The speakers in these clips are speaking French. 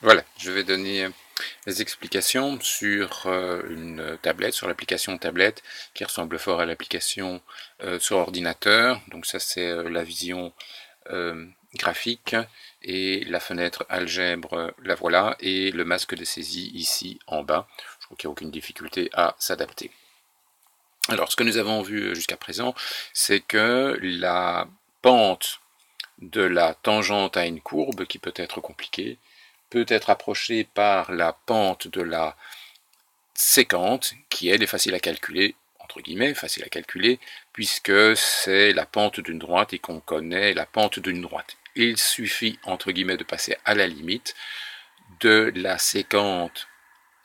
Voilà, je vais donner les explications sur une tablette, sur l'application tablette qui ressemble fort à l'application sur ordinateur. Donc ça c'est la vision graphique et la fenêtre algèbre, la voilà, et le masque de saisie ici en bas. Je crois qu'il n'y a aucune difficulté à s'adapter. Alors ce que nous avons vu jusqu'à présent, c'est que la pente de la tangente à une courbe, qui peut être compliquée, peut être approchée par la pente de la séquente, qui elle est facile à calculer, entre guillemets, facile à calculer, puisque c'est la pente d'une droite et qu'on connaît la pente d'une droite. Il suffit, entre guillemets, de passer à la limite de la séquente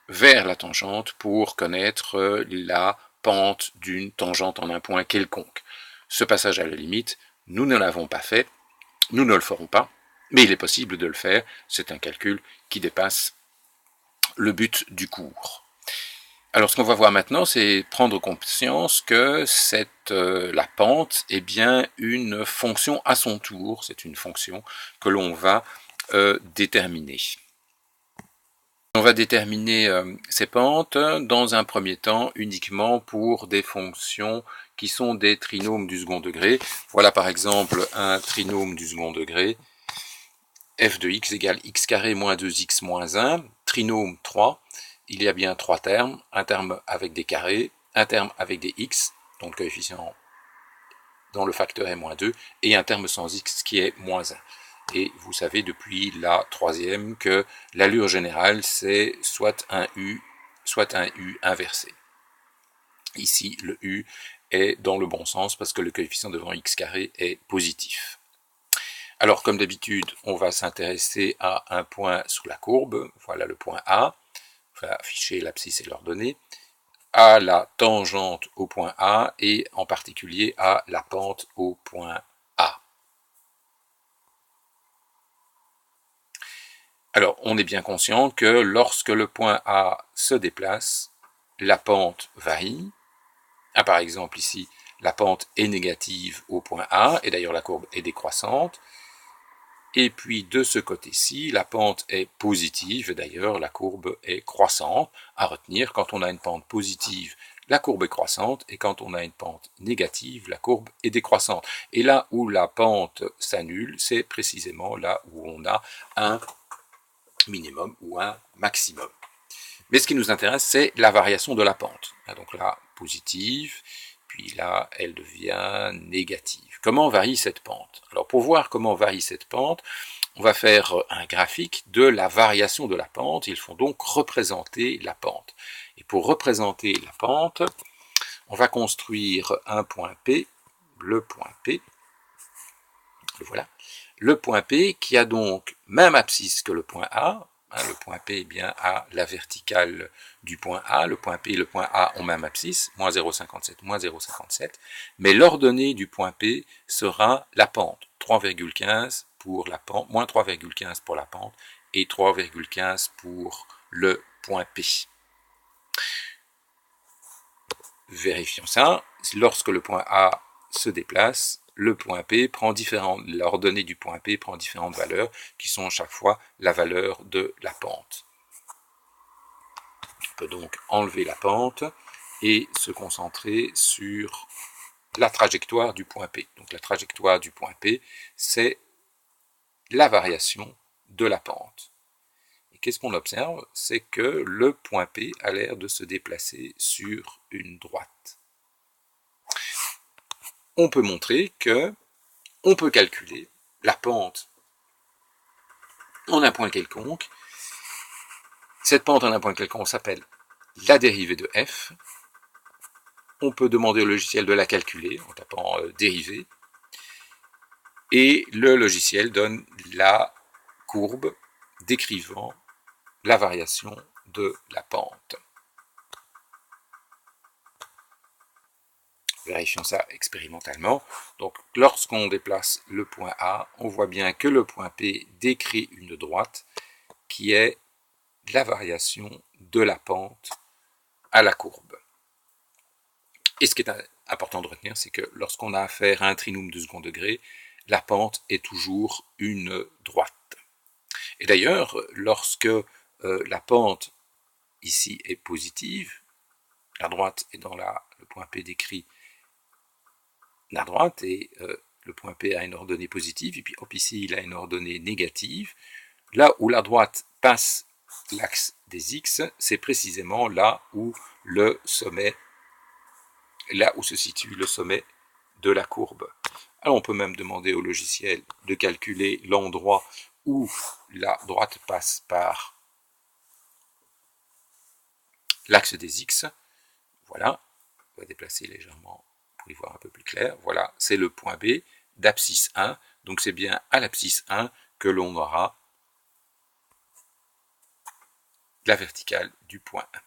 vers la tangente pour connaître la pente d'une tangente en un point quelconque. Ce passage à la limite, nous ne l'avons pas fait, nous ne le ferons pas, mais il est possible de le faire. C'est un calcul qui dépasse le but du cours. Alors ce qu'on va voir maintenant, c'est prendre conscience que la pente est bien une fonction à son tour. C'est une fonction que l'on va déterminer. On va déterminer ces pentes dans un premier temps uniquement pour des fonctions qui sont des trinômes du second degré. Voilà par exemple un trinôme du second degré. F de x égale x carré moins 2x moins 1, trinôme 3, il y a bien trois termes, un terme avec des carrés, un terme avec des x, dont le coefficient dont le facteur est moins 2, et un terme sans x qui est moins 1. Et vous savez depuis la troisième que l'allure générale c'est soit un u inversé. Ici le u est dans le bon sens parce que le coefficient devant x carré est positif. Alors, comme d'habitude, on va s'intéresser à un point sous la courbe. Voilà le point A. On va afficher l'abscisse et l'ordonnée. À la tangente au point A et en particulier à la pente au point A. Alors, on est bien conscient que lorsque le point A se déplace, la pente varie. Ah, par exemple, ici, la pente est négative au point A, et d'ailleurs la courbe est décroissante. Et puis de ce côté-ci, la pente est positive, d'ailleurs la courbe est croissante. À retenir, quand on a une pente positive, la courbe est croissante, et quand on a une pente négative, la courbe est décroissante. Et là où la pente s'annule, c'est précisément là où on a un minimum ou un maximum. Mais ce qui nous intéresse, c'est la variation de la pente. Donc là, positive, puis là, elle devient négative. Comment varie cette pente? Alors pour voir comment varie cette pente, on va faire un graphique de la variation de la pente. Il faut donc représenter la pente. Et pour représenter la pente, on va construire un point P, le point P. Le voilà. Le point P qui a donc même abscisse que le point A. Le point P est bien à la verticale du point A. Le point P et le point A ont même abscisse, moins 0,57, moins 0,57. Mais l'ordonnée du point P sera la pente, 3,15 pour la pente, moins 3,15 pour la pente et 3,15 pour le point P. Vérifions ça. Lorsque le point A se déplace, le point P prend l'ordonnée du point P prend différentes valeurs qui sont chaque fois la valeur de la pente. On peut donc enlever la pente et se concentrer sur la trajectoire du point P. Donc la trajectoire du point P, c'est la variation de la pente. Et qu'est-ce qu'on observe? C'est que le point P a l'air de se déplacer sur une droite. On peut montrer que on peut calculer la pente en un point quelconque. Cette pente en un point quelconque s'appelle la dérivée de f. On peut demander au logiciel de la calculer en tapant dérivée. Et le logiciel donne la courbe décrivant la variation de la pente. Vérifions ça expérimentalement. Donc, lorsqu'on déplace le point A, on voit bien que le point P décrit une droite qui est la variation de la pente à la courbe. Et ce qui est important de retenir, c'est que lorsqu'on a affaire à un trinôme de second degré, la pente est toujours une droite. Et d'ailleurs, lorsque la pente ici est positive, la droite est dans le point P décrit la droite, et le point P a une ordonnée positive, et puis hop, ici il a une ordonnée négative. Là où la droite passe l'axe des X, c'est précisément là où se situe le sommet de la courbe. Alors on peut même demander au logiciel de calculer l'endroit où la droite passe par l'axe des X. Voilà, on va déplacer légèrement pour y voir un peu plus clair. Voilà, c'est le point B d'abscisse 1. Donc c'est bien à l'abscisse 1 que l'on aura la verticale du point 1.